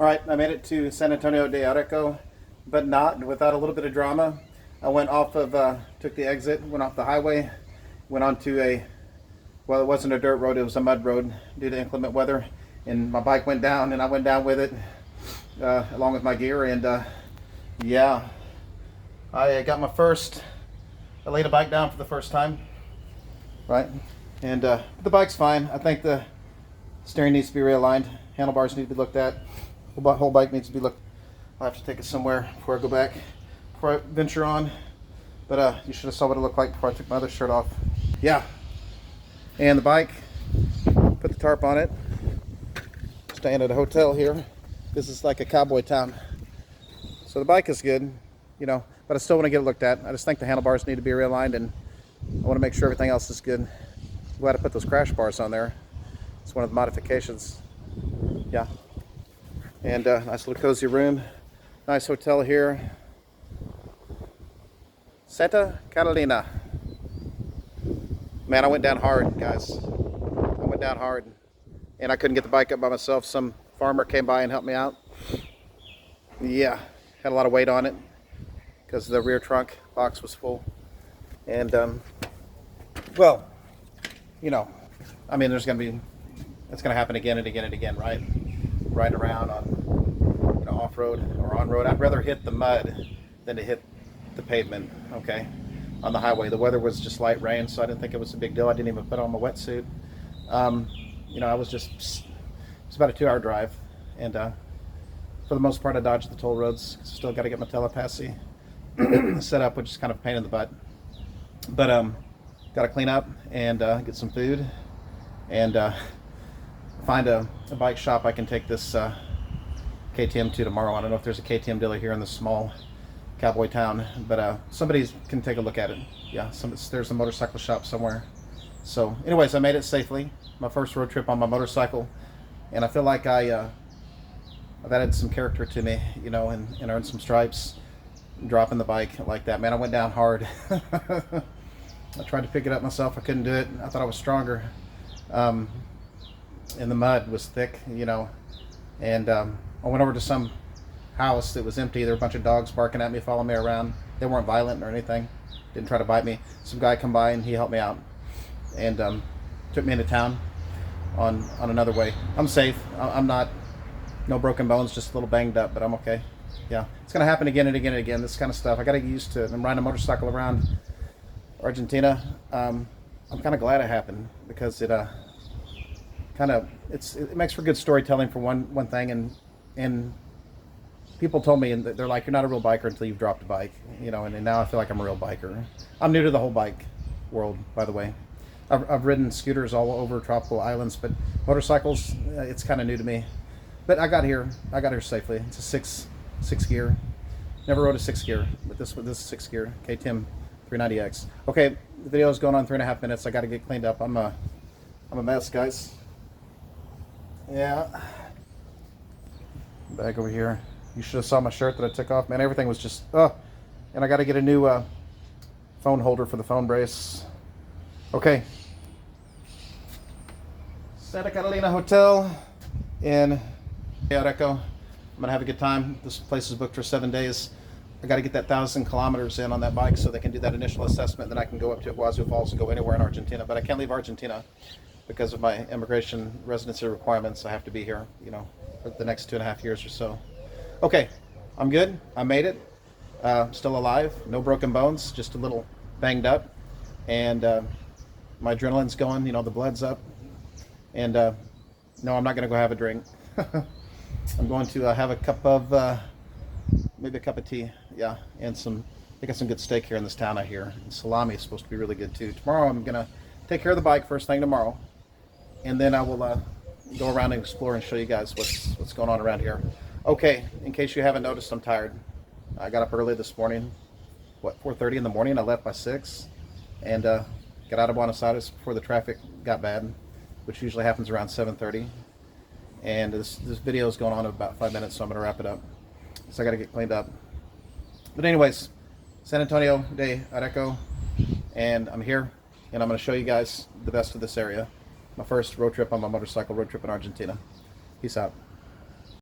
All right, I made it to San Antonio de Areco, but not without a little bit of drama. I went off of, took the exit, went off the highway, went onto well, it wasn't a dirt road, it was a mud road due to inclement weather. And my bike went down, and I went down with it, along with my gear. And yeah, I got I laid a bike down for the first time, right? And the bike's fine. I think the steering needs to be realigned, handlebars need to be looked at. The whole bike needs to be looked. I'll have to take it somewhere before I go back, before I venture on. But you should have saw what it looked like before I took my other shirt off. Yeah. And the bike, put the tarp on it. Staying at a hotel here. This is like a cowboy town. So the bike is good, you know, but I still want to get it looked at. I just think the handlebars need to be realigned, and I want to make sure everything else is good. I'm glad I put those crash bars on there. It's one of the modifications. Yeah. And nice little cozy room. Nice hotel here. Santa Catalina. Man, I went down hard, guys. I went down hard. And I couldn't get the bike up by myself. Some farmer came by and helped me out. Yeah, had a lot of weight on it because the rear trunk box was full. And, well, you know, I mean, it's going to happen again and again and again, right? Riding around on, you know, off-road or on-road. I'd rather hit the mud than to hit the pavement, okay, on the highway. The weather was just light rain, so I didn't think it was a big deal. I didn't even put on my wetsuit. You know, it's about a 2-hour drive, and for the most part I dodged the toll roads. Still got to get my telepathy set up, which is kind of a pain in the butt. But got to clean up and get some food, and find a bike shop I can take this KTM to tomorrow. I don't know if there's a KTM dealer here in this small cowboy town, but somebody can take a look at it. Yeah, there's a motorcycle shop somewhere. So anyways, I made it safely. My first road trip on my motorcycle, and I feel like I've added some character to me, you know, and earned some stripes dropping the bike like that. Man, I went down hard. I tried to pick it up myself. I couldn't do it. I thought I was stronger. And the mud was thick, you know, and I went over to some house that was empty. There were a bunch of dogs barking at me, following me around. They weren't violent or anything, didn't try to bite me. Some guy come by and he helped me out, and took me into town on another way. I'm safe. I'm not, no broken bones, just a little banged up, but I'm okay. Yeah, it's gonna happen again and again and again, this kind of stuff. I gotta get used to it. I'm riding a motorcycle around Argentina. I'm kind of glad it happened, because it it makes for good storytelling for one thing, and people told me, and they're like, you're not a real biker until you've dropped a bike, you know, and now I feel like I'm a real biker. I'm new to the whole bike world, by the way. I've ridden scooters all over tropical islands, but motorcycles, it's kind of new to me. But I got here safely. It's a six gear. Never rode a 6 gear, but this is 6 gear KTM 390X. Okay, the video is going on 3.5 minutes. I got to get cleaned up. I'm a mess, guys. Yeah. Bag over here. You should have saw my shirt that I took off. Man, everything was just, and I got to get a new phone holder for the phone brace. Okay. Santa Catalina Hotel in Areco. I'm going to have a good time. This place is booked for 7 days. I got to get that 1,000 kilometers in on that bike so they can do that initial assessment. Then I can go up to Iguazu Falls and go anywhere in Argentina. But I can't leave Argentina because of my immigration residency requirements. I have to be here, you know, for the next 2.5 years or so. Okay, I'm good. I made it. Still alive. No broken bones. Just a little banged up. And my adrenaline's going. You know, the blood's up. And no, I'm not going to go have a drink. I'm going to have a cup of, maybe a cup of tea. Yeah, and they got some good steak here in this town, I hear. And salami is supposed to be really good too. Tomorrow I'm going to take care of the bike first thing tomorrow. And then I will go around and explore and show you guys what's going on around here. Okay, in case you haven't noticed, I'm tired. I got up early this morning, 4:30 in the morning. I left by 6, and got out of Buenos Aires before the traffic got bad, which usually happens around 7:30. And this video is going on about 5 minutes, so I'm going to wrap it up. So I got to get cleaned up. But anyways, San Antonio de Areco, and I'm here, and I'm going to show you guys the best of this area. My first road trip on my motorcycle, road trip in Argentina. Peace out.